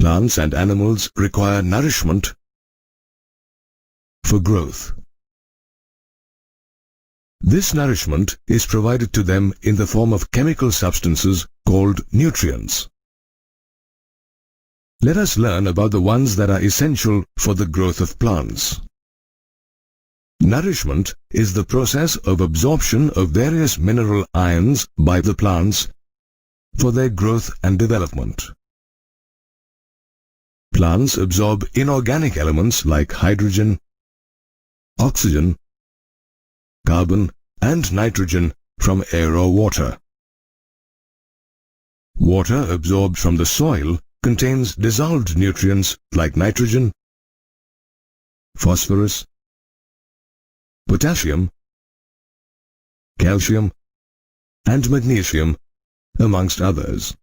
Plants and animals require nourishment for growth. This nourishment is provided to them in the form of chemical substances called nutrients. Let us learn about the ones that are essential for the growth of plants. Nourishment is the process of absorption of various mineral ions by the plants for their growth and development. Plants absorb inorganic elements like hydrogen, oxygen, carbon, and nitrogen from air or water. Water absorbed from the soil contains dissolved nutrients like nitrogen, phosphorus, potassium, calcium, and magnesium, amongst others.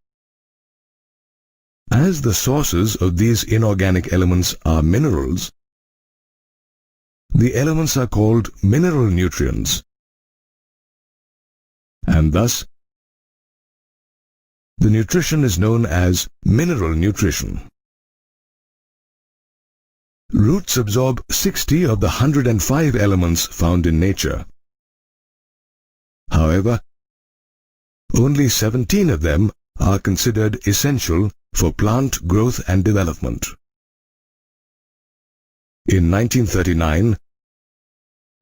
As the sources of these inorganic elements are minerals, the elements are called mineral nutrients, and thus the nutrition is known as mineral nutrition. Roots absorb 60 of the 105 elements found in nature. However, only 17 of them are considered essential for plant growth and development. In 1939,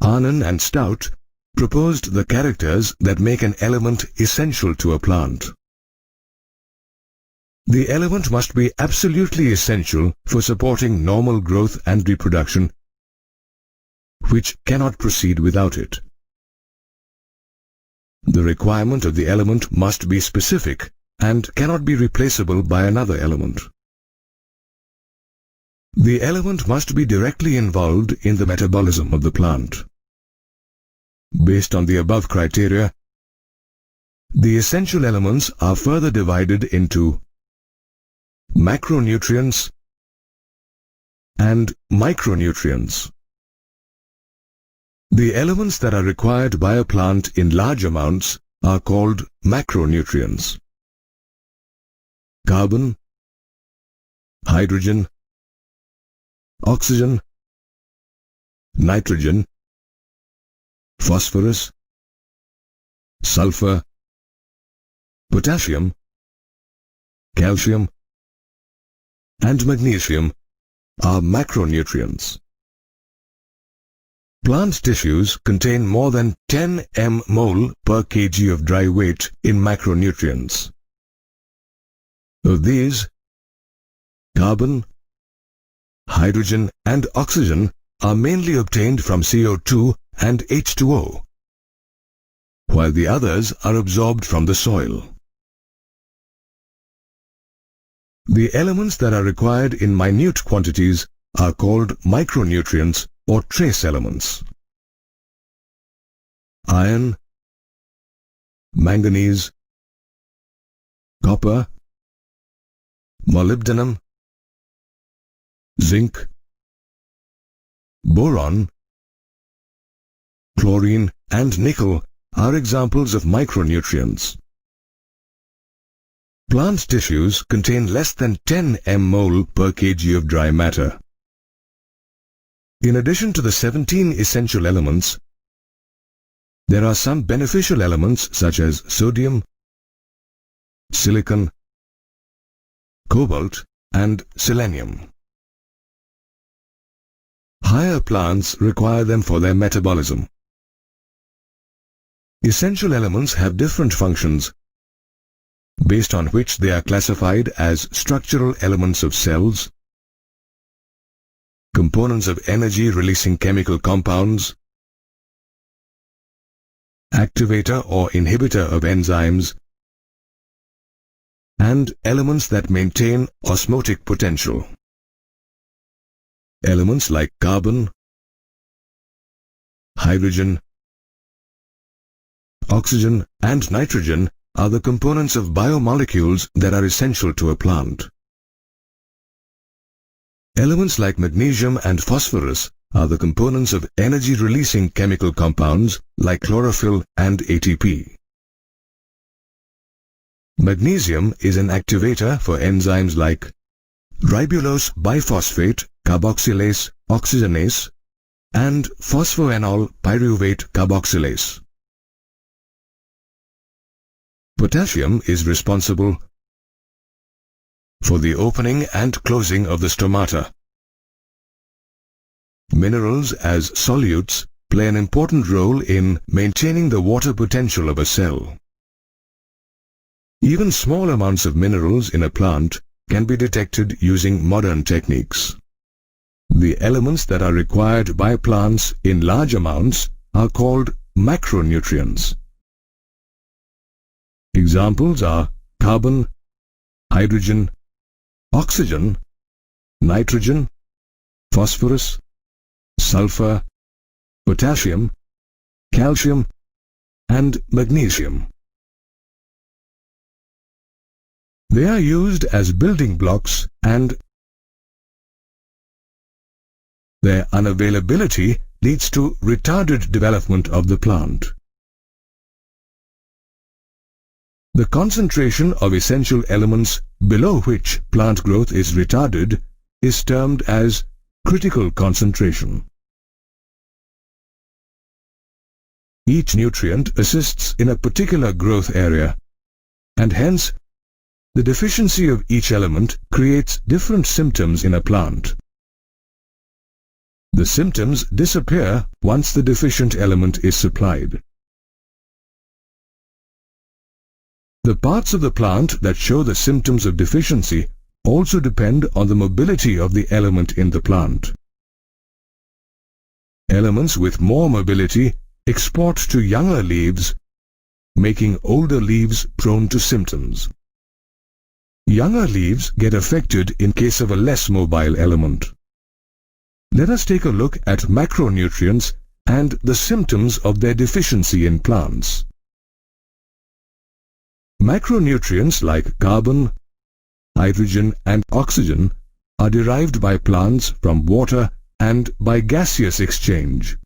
Arnon and Stout proposed the characters that make an element essential to a plant. The element must be absolutely essential for supporting normal growth and reproduction, which cannot proceed without it. The requirement of the element must be specific and cannot be replaceable by another element. The element must be directly involved in the metabolism of the plant. Based on the above criteria, the essential elements are further divided into macronutrients and micronutrients. The elements that are required by a plant in large amounts are called macronutrients. Carbon, hydrogen, oxygen, nitrogen, phosphorus, sulfur, potassium, calcium, and magnesium are macronutrients. Plant tissues contain more than 10 mmol per kg of dry weight in macronutrients. Of these, carbon, hydrogen, and oxygen are mainly obtained from CO2 and H2O, while the others are absorbed from the soil. The elements that are required in minute quantities are called micronutrients or trace elements. Iron, manganese, copper, molybdenum, zinc, boron, chlorine, and nickel are examples of micronutrients. Plant tissues contain less than 10 mmol per kg of dry matter. In addition to the 17 essential elements, there are some beneficial elements such as sodium, silicon, cobalt, and selenium. Higher plants require them for their metabolism. Essential elements have different functions, based on which they are classified as structural elements of cells, components of energy-releasing chemical compounds, activator or inhibitor of enzymes, and elements that maintain osmotic potential. Elements like carbon, hydrogen, oxygen, and nitrogen are the components of biomolecules that are essential to a plant. Elements like magnesium and phosphorus are the components of energy-releasing chemical compounds like chlorophyll and ATP. Magnesium is an activator for enzymes like ribulose biphosphate carboxylase oxygenase, and phosphoenol pyruvate carboxylase. Potassium is responsible for the opening and closing of the stomata. Minerals as solutes play an important role in maintaining the water potential of a cell. Even small amounts of minerals in a plant can be detected using modern techniques. The elements that are required by plants in large amounts are called macronutrients. Examples are carbon, hydrogen, oxygen, nitrogen, phosphorus, sulfur, potassium, calcium, and magnesium. They are used as building blocks, and their unavailability leads to retarded development of the plant. The concentration of essential elements below which plant growth is retarded is termed as critical concentration. Each nutrient assists in a particular growth area, and hence the deficiency of each element creates different symptoms in a plant. The symptoms disappear once the deficient element is supplied. The parts of the plant that show the symptoms of deficiency also depend on the mobility of the element in the plant. Elements with more mobility export to younger leaves, making older leaves prone to symptoms. Younger leaves get affected in case of a less mobile element. Let us take a look at macronutrients and the symptoms of their deficiency in plants. Macronutrients like carbon, hydrogen, and oxygen are derived by plants from water and by gaseous exchange.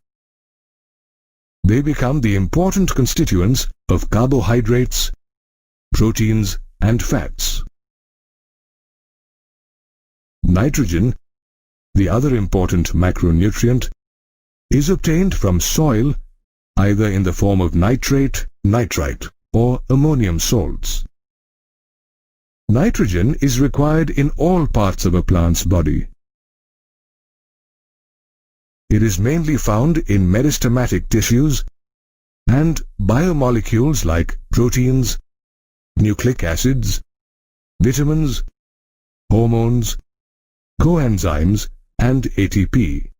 They become the important constituents of carbohydrates, proteins, and fats. Nitrogen, the other important macronutrient, is obtained from soil either in the form of nitrate, nitrite, or ammonium salts. Nitrogen is required in all parts of a plant's body. It is mainly found in meristematic tissues and biomolecules like proteins, nucleic acids, vitamins, hormones, coenzymes, and ATP.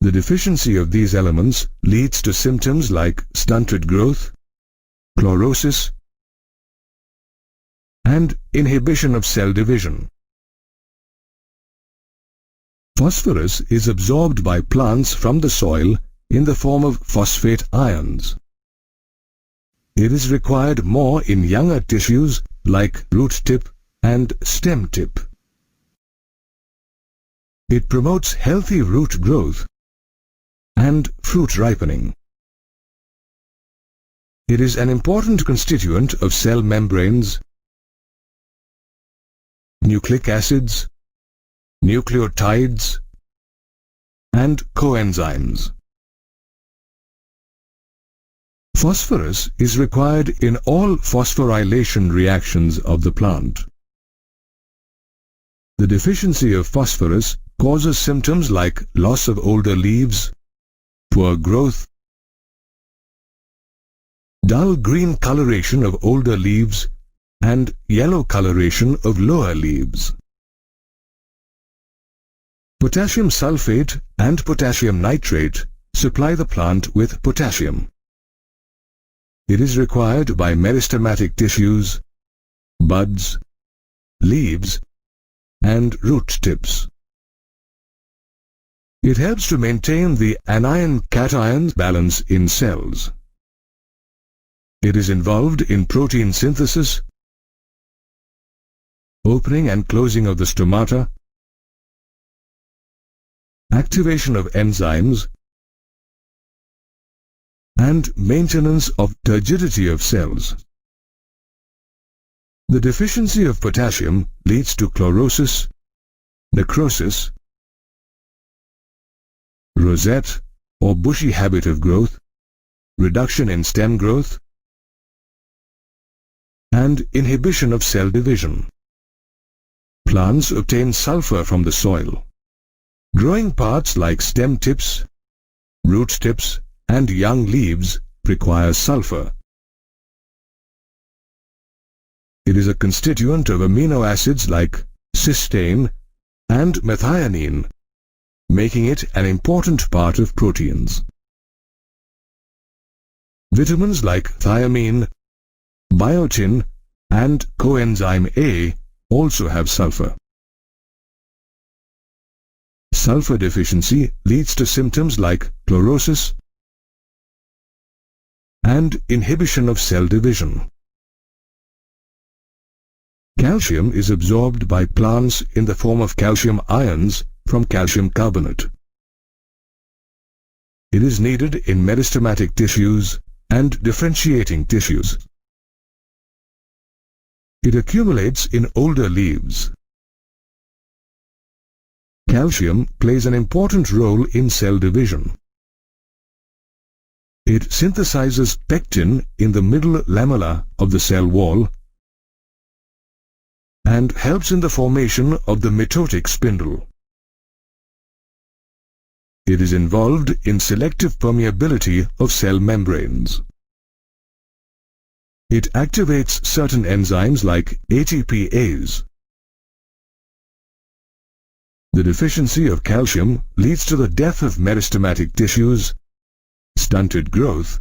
The deficiency of these elements leads to symptoms like stunted growth, chlorosis, and inhibition of cell division. Phosphorus is absorbed by plants from the soil in the form of phosphate ions. It is required more in younger tissues like root tip and stem tip. It promotes healthy root growth and fruit ripening. It is an important constituent of cell membranes, nucleic acids, nucleotides, and coenzymes. Phosphorus is required in all phosphorylation reactions of the plant. The deficiency of phosphorus causes symptoms like loss of older leaves, poor growth, dull green coloration of older leaves, and yellow coloration of lower leaves. Potassium sulfate and potassium nitrate supply the plant with potassium. It is required by meristematic tissues, buds, leaves, and root tips. It helps to maintain the anion-cation balance in cells. It is involved in protein synthesis, opening and closing of the stomata, activation of enzymes, and maintenance of turgidity of cells. The deficiency of potassium leads to chlorosis, necrosis, rosette or bushy habit of growth, reduction in stem growth, and inhibition of cell division. Plants obtain sulfur from the soil. Growing parts like stem tips, root tips, and young leaves require sulfur. It is a constituent of amino acids like cysteine and methionine, making it an important part of proteins. Vitamins like thiamine, biotin, and coenzyme A also have sulfur. Sulfur deficiency leads to symptoms like chlorosis and inhibition of cell division. Calcium is absorbed by plants in the form of calcium ions from calcium carbonate. It is needed in meristematic tissues and differentiating tissues. It accumulates in older leaves. Calcium plays an important role in cell division. It synthesizes pectin in the middle lamella of the cell wall and helps in the formation of the mitotic spindle. It is involved in selective permeability of cell membranes. It activates certain enzymes like ATPase. The deficiency of calcium leads to the death of meristematic tissues, stunted growth,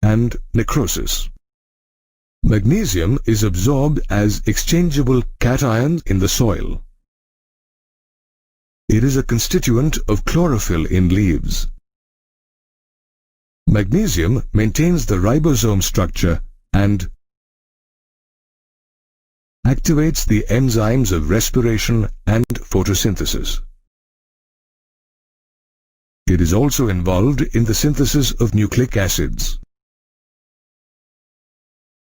and necrosis. Magnesium is absorbed as exchangeable cation in the soil. It is a constituent of chlorophyll in leaves. Magnesium maintains the ribosome structure and activates the enzymes of respiration and photosynthesis. It is also involved in the synthesis of nucleic acids.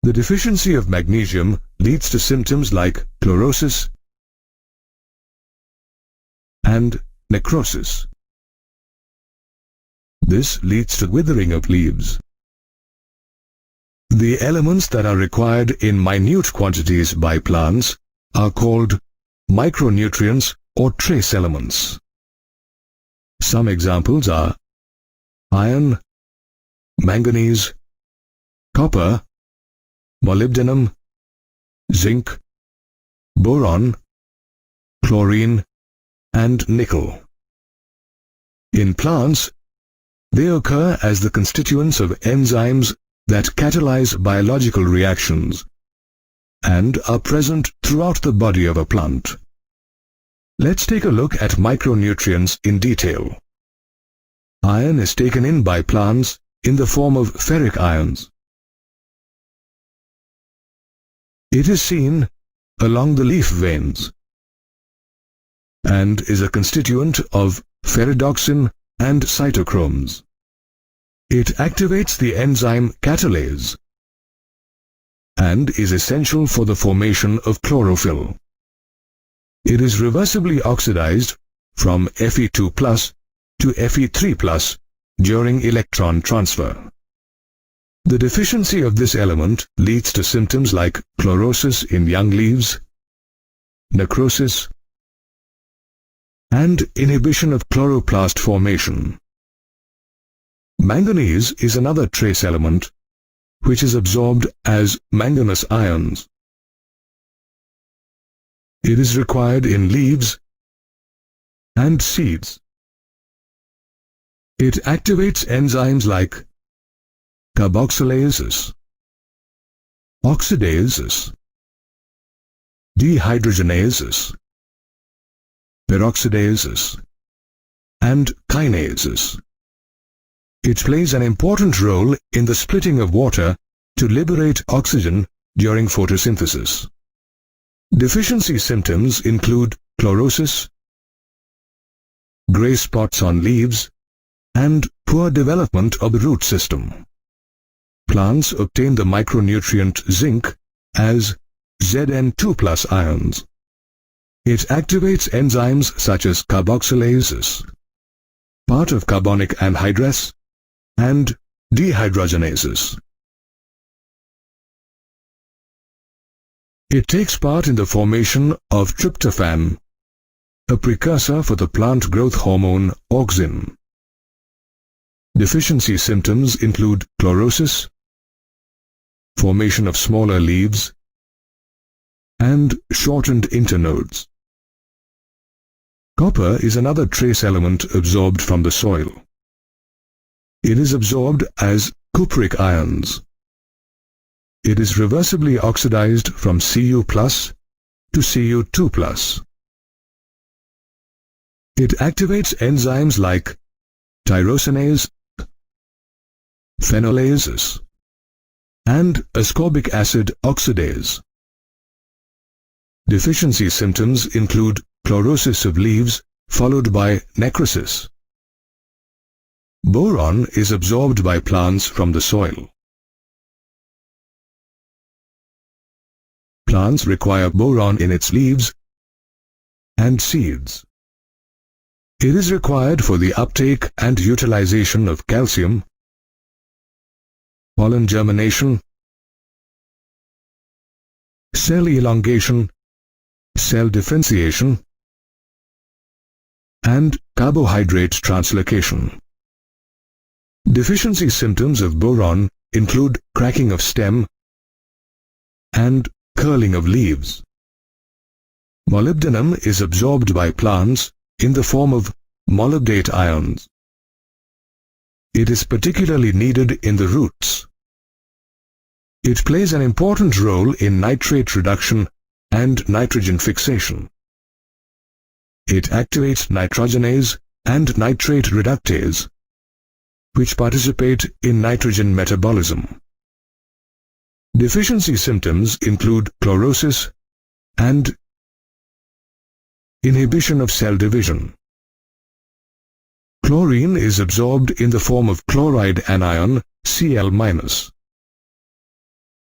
The deficiency of magnesium leads to symptoms like chlorosis and necrosis. This leads to withering of leaves. The elements that are required in minute quantities by plants are called micronutrients or trace elements. Some examples are iron, manganese, copper, molybdenum, zinc, boron, chlorine, and nickel. In plants, they occur as the constituents of enzymes that catalyze biological reactions and are present throughout the body of a plant. Let's take a look at micronutrients in detail. Iron is taken in by plants in the form of ferric ions. It is seen along the leaf veins and is a constituent of ferredoxin and cytochromes. It activates the enzyme catalase and is essential for the formation of chlorophyll. It is reversibly oxidized from Fe2+ to Fe3+ during electron transfer. The deficiency of this element leads to symptoms like chlorosis in young leaves, necrosis, and inhibition of chloroplast formation. Manganese is another trace element which is absorbed as manganous ions. It is required in leaves and seeds. It activates enzymes like carboxylases, oxidases, dehydrogenases, peroxidases, and kinases. It plays an important role in the splitting of water to liberate oxygen during photosynthesis. Deficiency symptoms include chlorosis, gray spots on leaves, and poor development of the root system. plants obtain the micronutrient zinc as Zn2+ ions. It activates enzymes such as carboxylases, part of carbonic anhydrase, and dehydrogenases. It takes part in the formation of tryptophan, a precursor for the plant growth hormone auxin. Deficiency symptoms include chlorosis, formation of smaller leaves, and shortened internodes. Copper is another trace element absorbed from the soil. It is absorbed as cupric ions. It is reversibly oxidized from Cu+ to Cu2+. It activates enzymes like tyrosinase, phenolases, and ascorbic acid oxidase. Deficiency symptoms include chlorosis of leaves followed by necrosis. Boron is absorbed by plants from the soil. Plants require boron in its leaves and seeds. It is required for the uptake and utilization of calcium, pollen germination, cell elongation, cell differentiation, and carbohydrate translocation. Deficiency symptoms of boron include cracking of stem and curling of leaves. Molybdenum is absorbed by plants in the form of molybdate ions. It is particularly needed in the roots. It plays an important role in nitrate reduction and nitrogen fixation. It activates nitrogenase and nitrate reductase, which participate in nitrogen metabolism. Deficiency symptoms include chlorosis and inhibition of cell division. Chlorine is absorbed in the form of chloride anion Cl-.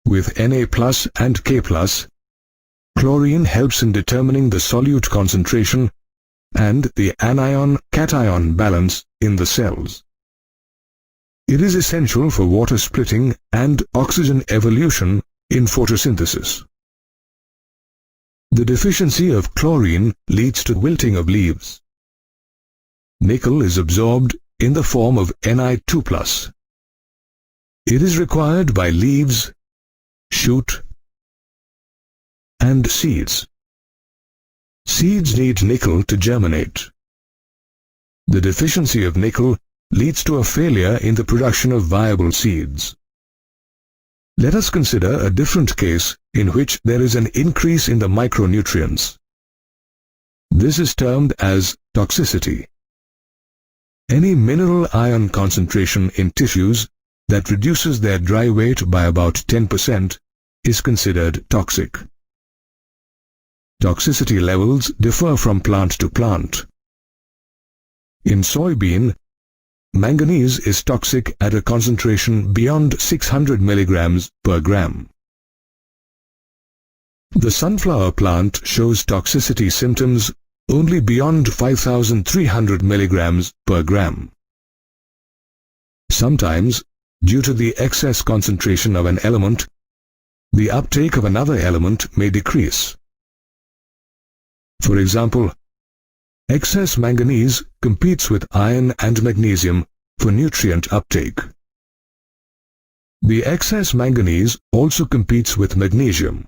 With Na+ and K+, chlorine helps in determining the solute concentration and the anion-cation balance in the cells. It is essential for water splitting and oxygen evolution in photosynthesis. The deficiency of chlorine leads to wilting of leaves. Nickel is absorbed in the form of Ni2+. It is required by leaves, shoot, and seeds. Seeds need nickel to germinate. The deficiency of nickel leads to a failure in the production of viable seeds. Let us consider a different case in which there is an increase in the micronutrients. This is termed as toxicity. Any mineral ion concentration in tissues that reduces their dry weight by about 10% is considered toxic. Toxicity levels differ from plant to plant. In soybean, manganese is toxic at a concentration beyond 600 mg per gram. The sunflower plant shows toxicity symptoms only beyond 5,300 mg per gram. Sometimes, due to the excess concentration of an element, the uptake of another element may decrease. For example, excess manganese competes with iron and magnesium for nutrient uptake. The excess manganese also competes with magnesium.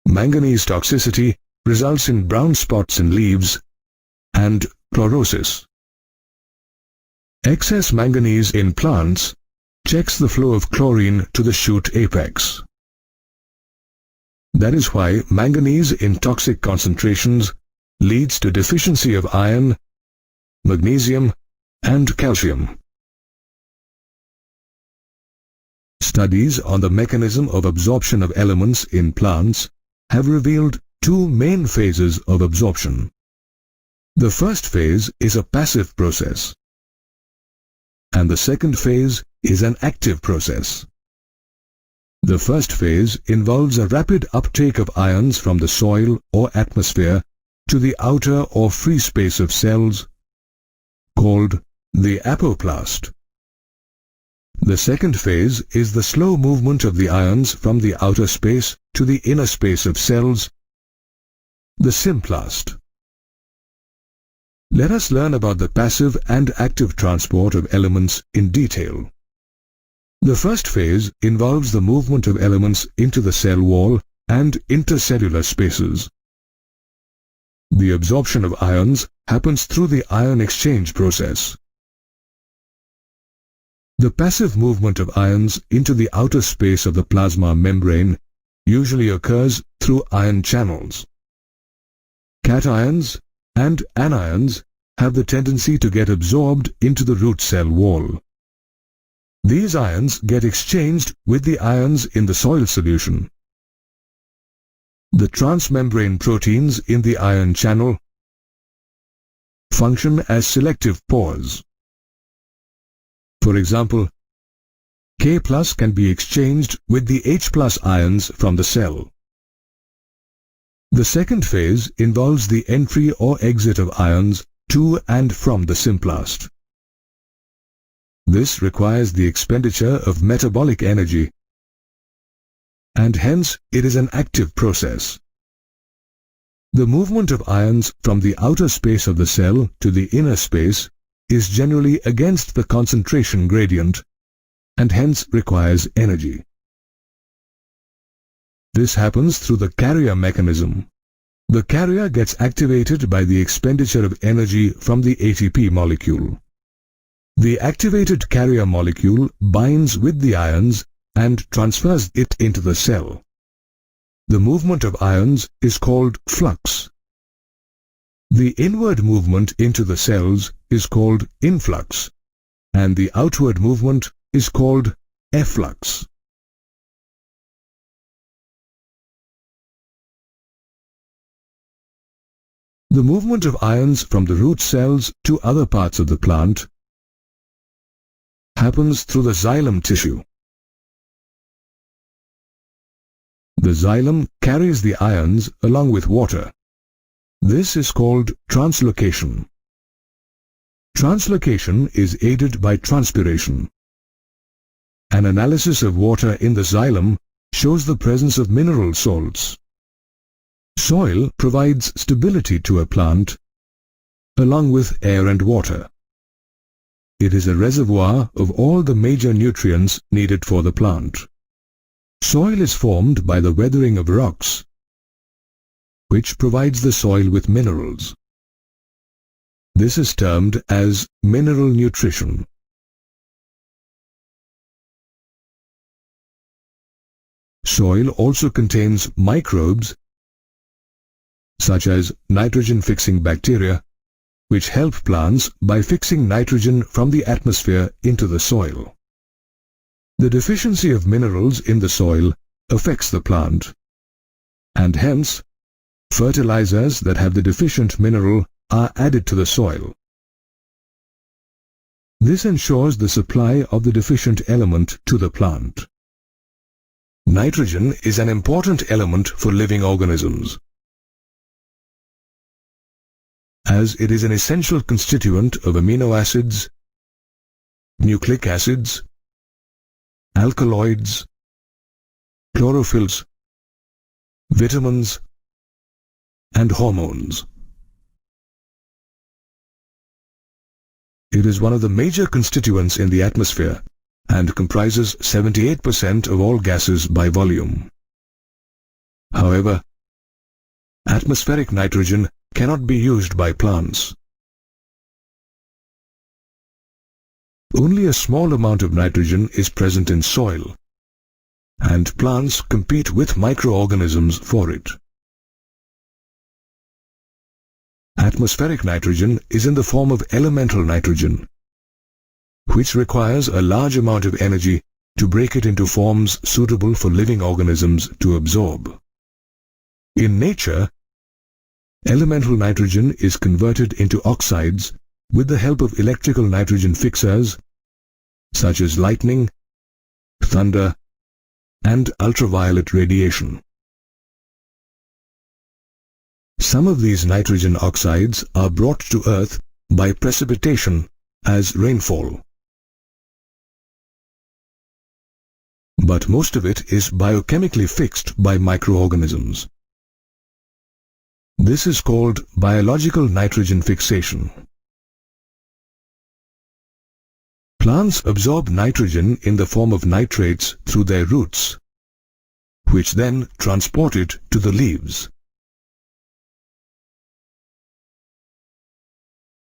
Manganese toxicity results in brown spots in leaves and chlorosis. Excess manganese in plants checks the flow of chlorine to the shoot apex. That is why manganese in toxic concentrations leads to deficiency of iron, magnesium, and calcium. Studies on the mechanism of absorption of elements in plants have revealed two main phases of absorption. The first phase is a passive process. and the second phase is an active process. The first phase involves a rapid uptake of ions from the soil or atmosphere to the outer or free space of cells, called the apoplast. The second phase is the slow movement of the ions from the outer space to the inner space of cells, the symplast. Let us learn about the passive and active transport of elements in detail. The first phase involves the movement of elements into the cell wall and intercellular spaces. The absorption of ions happens through the ion exchange process. The passive movement of ions into the outer space of the plasma membrane usually occurs through ion channels. Cations and anions have the tendency to get absorbed into the root cell wall. These ions get exchanged with the ions in the soil solution. The transmembrane proteins in the ion channel function as selective pores. For example, K+ can be exchanged with the H+ ions from the cell. The second phase involves the entry or exit of ions to and from the symplast. This requires the expenditure of metabolic energy, and hence it is an active process. The movement of ions from the outer space of the cell to the inner space is generally against the concentration gradient, and hence requires energy. This happens through the carrier mechanism. The carrier gets activated by the expenditure of energy from the ATP molecule. The activated carrier molecule binds with the ions and transfers it into the cell. The movement of ions is called flux. The inward movement into the cells is called influx, and the outward movement is called efflux. The movement of ions from the root cells to other parts of the plant happens through the xylem tissue. The xylem carries the ions along with water. This is called translocation. Translocation is aided by transpiration. An analysis of water in the xylem shows the presence of mineral salts. Soil provides stability to a plant, along with air and water. It is a reservoir of all the major nutrients needed for the plant. Soil is formed by the weathering of rocks, which provides the soil with minerals. This is termed as mineral nutrition. Soil also contains microbes such as nitrogen-fixing bacteria, which help plants by fixing nitrogen from the atmosphere into the soil. The deficiency of minerals in the soil affects the plant, and hence, fertilizers that have the deficient mineral are added to the soil. This ensures the supply of the deficient element to the plant. Nitrogen is an important element for living organisms, as it is an essential constituent of amino acids, nucleic acids, alkaloids, chlorophylls, vitamins, and hormones. It is one of the major constituents in the atmosphere and comprises 78% of all gases by volume. However, atmospheric nitrogen cannot be used by plants. Only a small amount of nitrogen is present in soil, and plants compete with microorganisms for it. Atmospheric nitrogen is in the form of elemental nitrogen, which requires a large amount of energy to break it into forms suitable for living organisms to absorb. In nature, elemental nitrogen is converted into oxides with the help of electrical nitrogen fixers such as lightning, thunder, and ultraviolet radiation. Some of these nitrogen oxides are brought to Earth by precipitation as rainfall. But most of it is biochemically fixed by microorganisms. This is called biological nitrogen fixation. Plants absorb nitrogen in the form of nitrates through their roots, which then transport it to the leaves.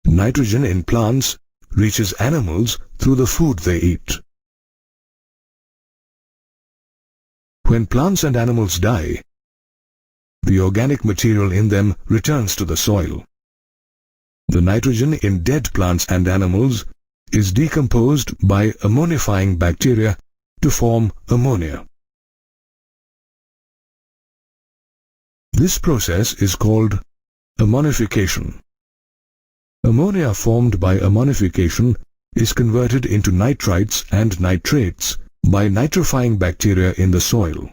Nitrogen in plants reaches animals through the food they eat. When plants and animals die, the organic material in them returns to the soil. The nitrogen in dead plants and animals is decomposed by ammonifying bacteria to form ammonia. This process is called ammonification. Ammonia formed by ammonification is converted into nitrites and nitrates by nitrifying bacteria in the soil.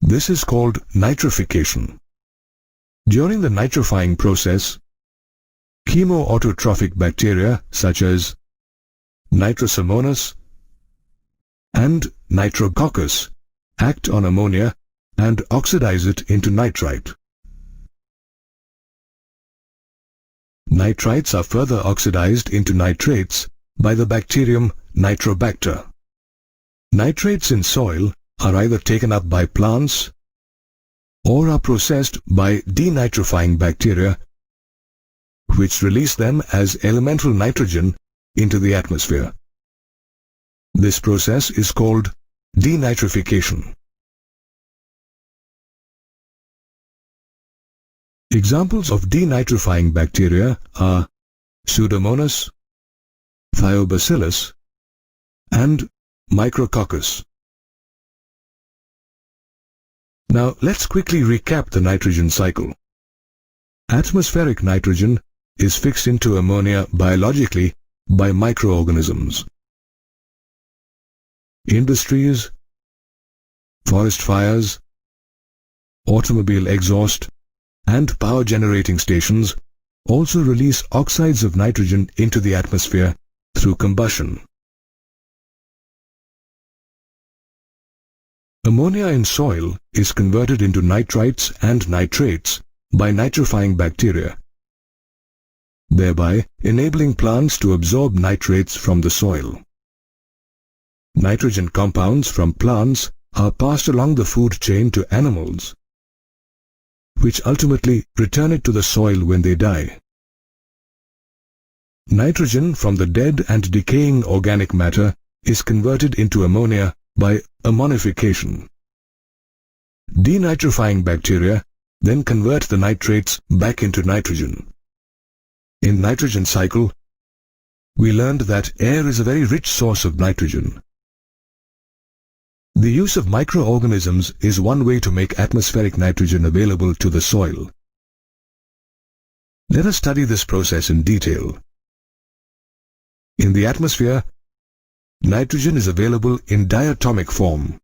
This is called nitrification. During the nitrifying process, chemoautotrophic bacteria such as Nitrosomonas and Nitrococcus act on ammonia and oxidize it into nitrite. Nitrites are further oxidized into nitrates by the bacterium Nitrobacter. Nitrates in soil are either taken up by plants or are processed by denitrifying bacteria, which release them as elemental nitrogen into the atmosphere. This process is called denitrification. Examples of denitrifying bacteria are Pseudomonas, Thiobacillus, and Micrococcus. Now let's quickly recap the nitrogen cycle. Atmospheric nitrogen is fixed into ammonia biologically by microorganisms. Industries, forest fires, automobile exhaust, and power generating stations also release oxides of nitrogen into the atmosphere through combustion. Ammonia in soil is converted into nitrites and nitrates by nitrifying bacteria, thereby enabling plants to absorb nitrates from the soil. Nitrogen compounds from plants are passed along the food chain to animals, which ultimately return it to the soil when they die. Nitrogen from the dead and decaying organic matter is converted into ammonia by ammonification. Denitrifying bacteria then convert the nitrates back into nitrogen. In nitrogen cycle, we learned that air is a very rich source of nitrogen. The use of microorganisms is one way to make atmospheric nitrogen available to the soil. Let us study this process in detail. In the atmosphere, nitrogen is available in diatomic form.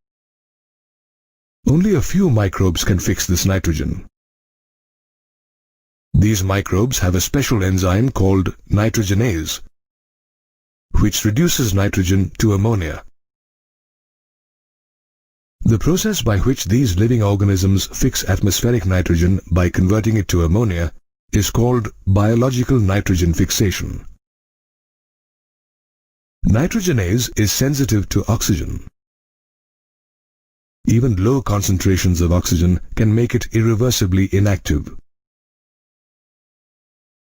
Only a few microbes can fix this nitrogen. These microbes have a special enzyme called nitrogenase, which reduces nitrogen to ammonia. The process by which these living organisms fix atmospheric nitrogen by converting it to ammonia is called biological nitrogen fixation. Nitrogenase is sensitive to oxygen. Even low concentrations of oxygen can make it irreversibly inactive.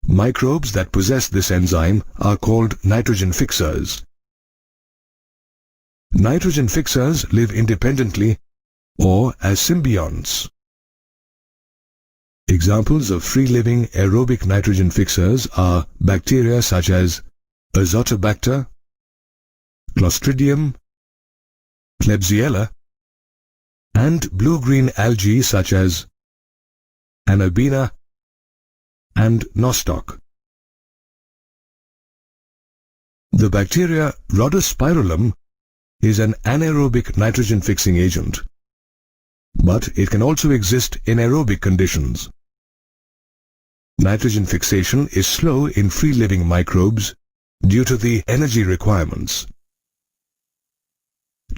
Microbes that possess this enzyme are called nitrogen fixers. Nitrogen fixers live independently or as symbionts. Examples of free-living aerobic nitrogen fixers are bacteria such as Azotobacter, Clostridium, Klebsiella, and blue-green algae such as Anabaena and Nostoc. The bacteria Rhodospirillum is an anaerobic nitrogen fixing agent, but it can also exist in aerobic conditions. Nitrogen fixation is slow in free-living microbes due to the energy requirements.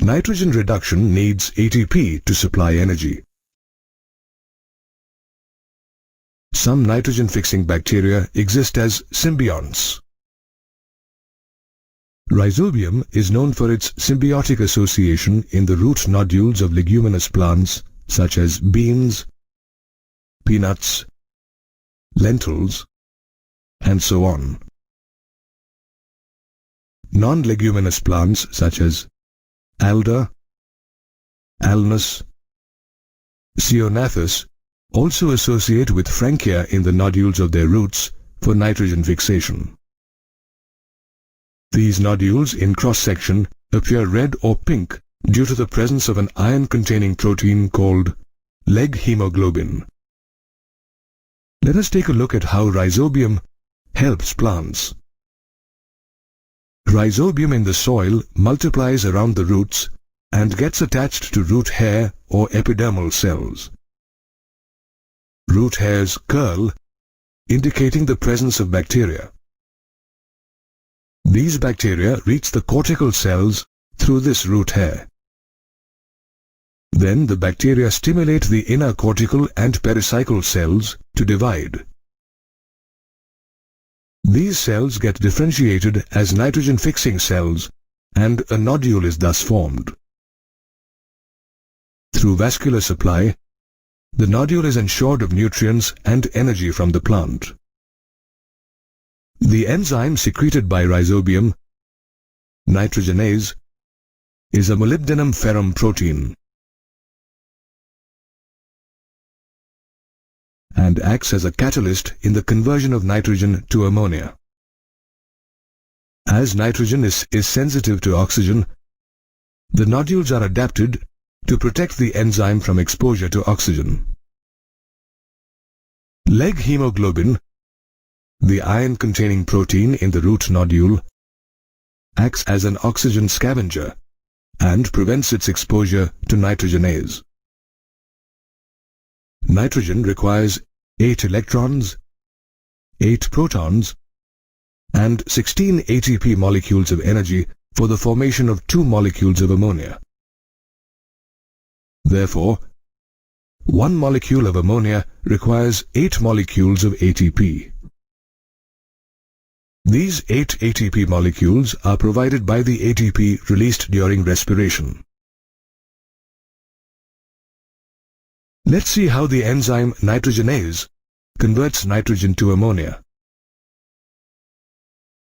Nitrogen reduction needs ATP to supply energy. Some nitrogen-fixing bacteria exist as symbionts. Rhizobium is known for its symbiotic association in the root nodules of leguminous plants such as beans, peanuts, lentils, and so on. Non-leguminous plants such as alder, alnus, ceanothus also associate with frankia in the nodules of their roots for nitrogen fixation. These nodules in cross-section appear red or pink due to the presence of an iron-containing protein called leg hemoglobin. Let us take a look at how rhizobium helps plants. Rhizobium in the soil multiplies around the roots and gets attached to root hair or epidermal cells. Root hairs curl, indicating the presence of bacteria. These bacteria reach the cortical cells through this root hair. Then the bacteria stimulate the inner cortical and pericycle cells to divide. These cells get differentiated as nitrogen-fixing cells, and a nodule is thus formed. Through vascular supply, the nodule is ensured of nutrients and energy from the plant. The enzyme secreted by rhizobium, nitrogenase, is a molybdenum ferrum protein and acts as a catalyst in the conversion of nitrogen to ammonia. As nitrogen is sensitive to oxygen, the nodules are adapted to protect the enzyme from exposure to oxygen. Leg hemoglobin, the iron-containing protein in the root nodule, acts as an oxygen scavenger and prevents its exposure to nitrogenase. Nitrogen requires 8 electrons, 8 protons, and 16 ATP molecules of energy for the formation of 2 molecules of ammonia. Therefore, 1 molecule of ammonia requires 8 molecules of ATP. These 8 ATP molecules are provided by the ATP released during respiration. Let's see how the enzyme nitrogenase converts nitrogen to ammonia.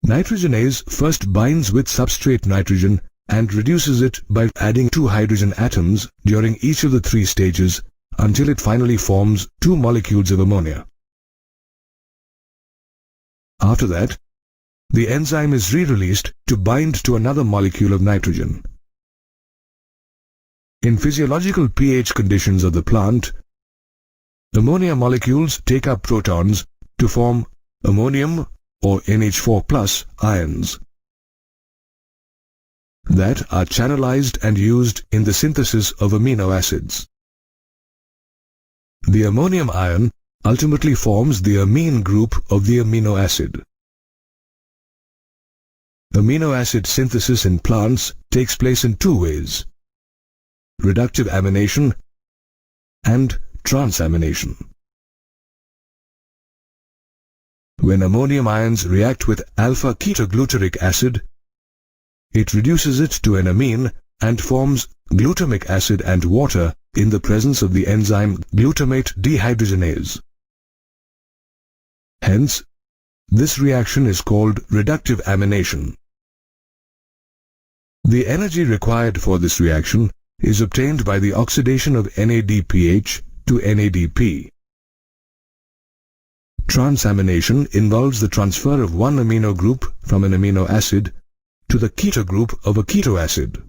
Nitrogenase first binds with substrate nitrogen and reduces it by adding 2 hydrogen atoms during each of the 3 stages until it finally forms 2 molecules of ammonia. After that, the enzyme is re-released to bind to another molecule of nitrogen. In physiological pH conditions of the plant, ammonia molecules take up protons to form ammonium or NH4+ ions that are channelized and used in the synthesis of amino acids. The ammonium ion ultimately forms the amine group of the amino acid. Amino acid synthesis in plants takes place in 2 ways: reductive amination and transamination. When ammonium ions react with alpha-ketoglutaric acid, it reduces it to an amine and forms glutamic acid and water in the presence of the enzyme glutamate dehydrogenase. Hence, this reaction is called reductive amination. The energy required for this reaction is obtained by the oxidation of NADPH to NADP. Transamination involves the transfer of one amino group from an amino acid to the keto group of a keto acid.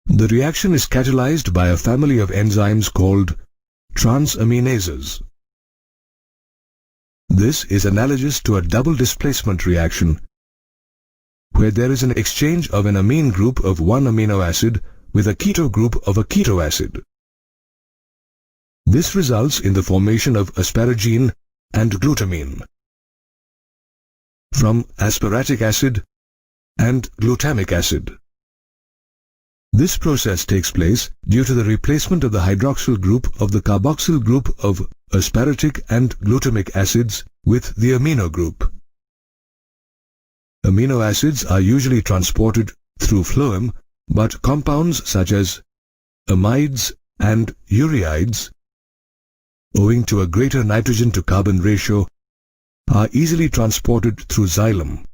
The reaction is catalyzed by a family of enzymes called transaminases. This is analogous to a double displacement reaction where there is an exchange of an amine group of one amino acid with a keto group of a keto acid. This results in the formation of asparagine and glutamine from aspartic acid and glutamic acid. This process takes place due to the replacement of the hydroxyl group of the carboxyl group of aspartic and glutamic acids with the amino group. Amino acids are usually transported through phloem, but compounds such as amides and ureides, owing to a greater nitrogen to carbon ratio, are easily transported through xylem.